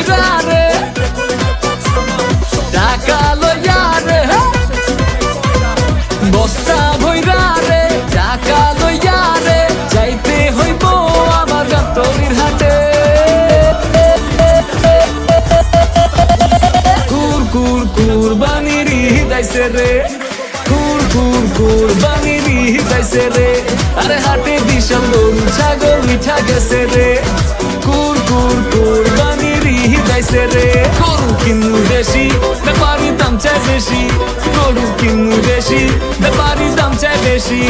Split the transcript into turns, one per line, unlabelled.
ভইরা রে টাকা লইয়া রে বস্তা ভইরা রে টাকা লইয়া রে যাইতে হইব আমার গাবতলীর হাটে কুরবানির ঈদ আইছে রে কুরবানির ঈদ আইছে রে আরে হাটে দিশাম গরু ছাগল মিঠা গেছে রে কুরবানির ঈদ আইছে রে গরু কিনু দেশি ব্যাপারি দাম চাই বেশি গরু কিনু দেশি ব্যাপারি দাম চাই বেশি